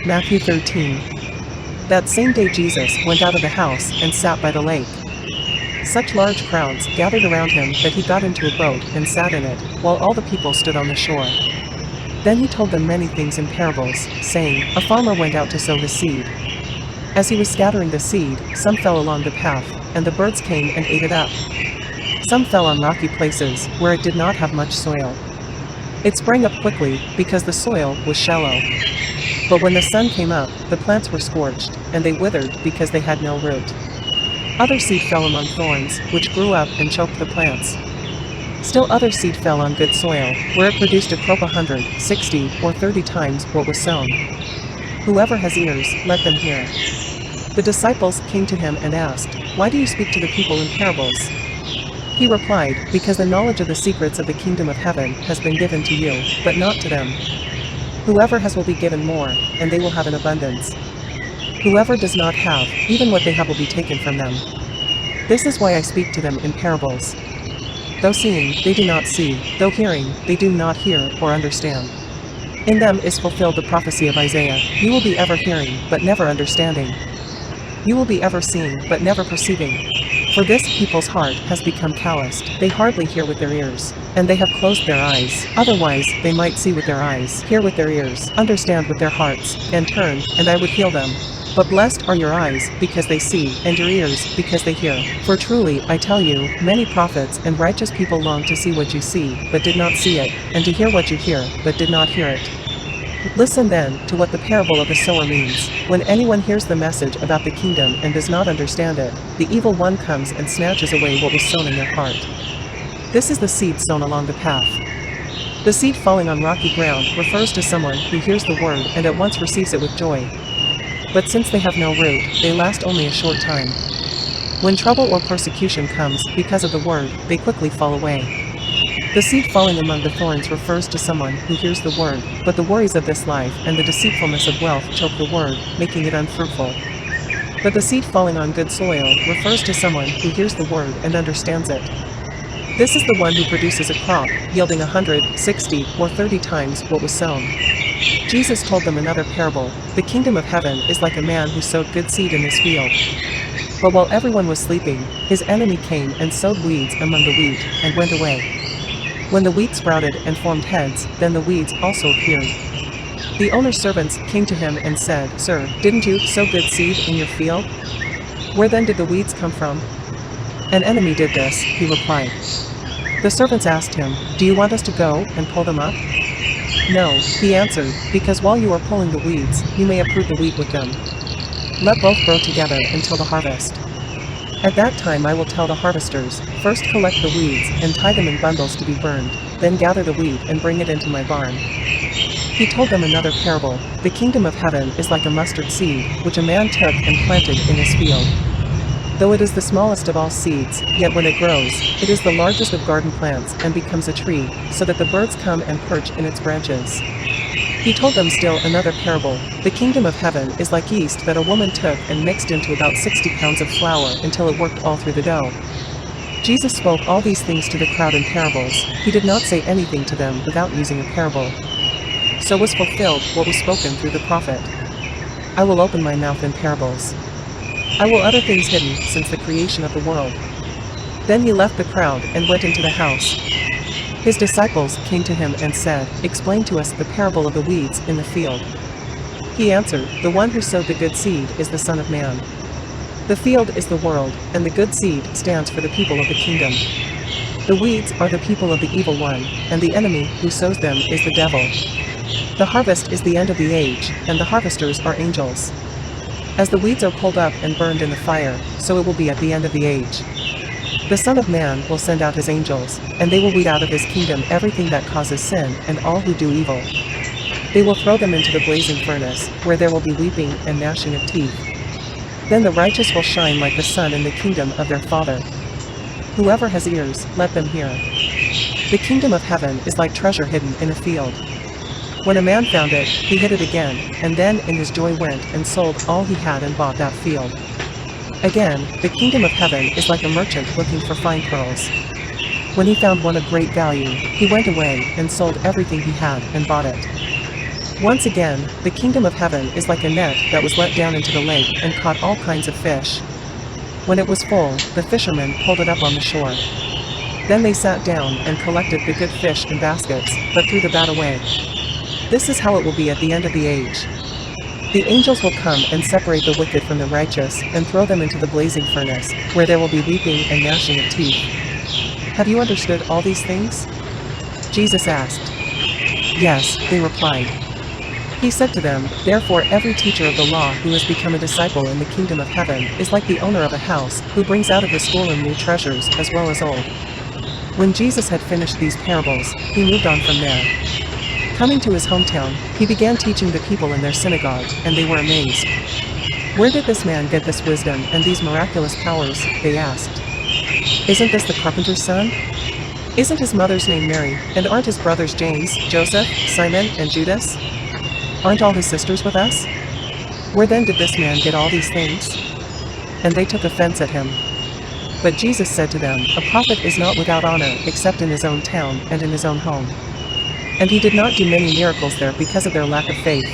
Matthew 13. That same day Jesus went out of the house and sat by the lake. Such large crowds gathered around him that he got into a boat and sat in it, while all the people stood on the shore. Then he told them many things in parables, saying, A farmer went out to sow his seed. As he was scattering the seed, some fell along the path, and the birds came and ate it up. Some fell on rocky places, where it did not have much soil. It sprang up quickly, because the soil was shallow. But when the sun came up, the plants were scorched, and they withered because they had no root. Other seed fell among thorns, which grew up and choked the plants. Still other seed fell on good soil, where it produced a crop 100, 60, or 30 times what was sown. Whoever has ears, let them hear. The disciples came to him and asked, Why do you speak to the people in parables? He replied, Because the knowledge of the secrets of the kingdom of heaven has been given to you, but not to them. Whoever has will be given more, and they will have an abundance. Whoever does not have, even what they have will be taken from them. This is why I speak to them in parables. Though seeing, they do not see, though hearing, they do not hear or understand. In them is fulfilled the prophecy of Isaiah, You will be ever hearing, but never understanding. You will be ever seeing, but never perceiving. For this people's heart has become calloused, they hardly hear with their ears, and they have closed their eyes, otherwise they might see with their eyes, hear with their ears, understand with their hearts, and turn, and I would heal them. But blessed are your eyes, because they see, and your ears, because they hear. For truly, I tell you, many prophets and righteous people long to see what you see, but did not see it, and to hear what you hear, but did not hear it. Listen then, to what the parable of the sower means. When anyone hears the message about the kingdom and does not understand it, the evil one comes and snatches away what was sown in their heart. This is the seed sown along the path. The seed falling on rocky ground refers to someone who hears the word and at once receives it with joy. But since they have no root, they last only a short time. When trouble or persecution comes because of the word, they quickly fall away. The seed falling among the thorns refers to someone who hears the word, but the worries of this life and the deceitfulness of wealth choke the word, making it unfruitful. But the seed falling on good soil refers to someone who hears the word and understands it. This is the one who produces a crop, yielding 100, 60, or 30 times what was sown. Jesus told them another parable. The kingdom of heaven is like a man who sowed good seed in his field. But while everyone was sleeping, his enemy came and sowed weeds among the wheat, and went away. When the wheat sprouted and formed heads, then the weeds also appeared. The owner's servants came to him and said, Sir, didn't you sow good seed in your field? Where then did the weeds come from? An enemy did this, he replied. The servants asked him, Do you want us to go and pull them up? No, he answered, because while you are pulling the weeds, you may uproot the wheat with them. Let both grow together until the harvest. At that time I will tell the harvesters, First collect the weeds, and tie them in bundles to be burned, then gather the wheat and bring it into my barn. He told them another parable. The kingdom of heaven is like a mustard seed, which a man took and planted in his field. Though it is the smallest of all seeds, yet when it grows, it is the largest of garden plants and becomes a tree, so that the birds come and perch in its branches. He told them still another parable. The kingdom of heaven is like yeast that a woman took and mixed into about 60 pounds of flour until it worked all through the dough. Jesus spoke all these things to the crowd in parables. He did not say anything to them without using a parable. So was fulfilled what was spoken through the prophet. I will open my mouth in parables. I will utter things hidden since the creation of the world. Then he left the crowd and went into the house. His disciples came to him and said, Explain to us the parable of the weeds in the field. He answered, The one who sowed the good seed is the Son of Man. The field is the world, and the good seed stands for the people of the kingdom. The weeds are the people of the evil one, and the enemy who sows them is the devil. The harvest is the end of the age, and the harvesters are angels. As the weeds are pulled up and burned in the fire, so it will be at the end of the age. The Son of Man will send out his angels, and they will weed out of his kingdom everything that causes sin and all who do evil. They will throw them into the blazing furnace, where there will be weeping and gnashing of teeth. Then the righteous will shine like the sun in the kingdom of their Father. Whoever has ears, let them hear. The kingdom of heaven is like treasure hidden in a field. When a man found it, he hid it again, and then in his joy went and sold all he had and bought that field. Again, the kingdom of heaven is like a merchant looking for fine pearls. When he found one of great value, he went away and sold everything he had and bought it. Once again, the kingdom of heaven is like a net that was let down into the lake and caught all kinds of fish. When it was full, the fishermen pulled it up on the shore. Then they sat down and collected the good fish in baskets, but threw the bad away. This is how it will be at the end of the age. The angels will come and separate the wicked from the righteous and throw them into the blazing furnace, where there will be weeping and gnashing of teeth. Have you understood all these things? Jesus asked. Yes, they replied. He said to them, therefore every teacher of the law who has become a disciple in the kingdom of heaven is like the owner of a house who brings out of the storeroom new treasures as well as old. When Jesus had finished these parables, he moved on from there. Coming to his hometown, he began teaching the people in their synagogue, and they were amazed. Where did this man get this wisdom and these miraculous powers? They asked. Isn't this the carpenter's son? Isn't his mother's name Mary, and aren't his brothers James, Joseph, Simon, and Judas? Aren't all his sisters with us? Where then did this man get all these things? And they took offense at him. But Jesus said to them, a prophet is not without honor except in his own town and in his own home. And he did not do many miracles there because of their lack of faith.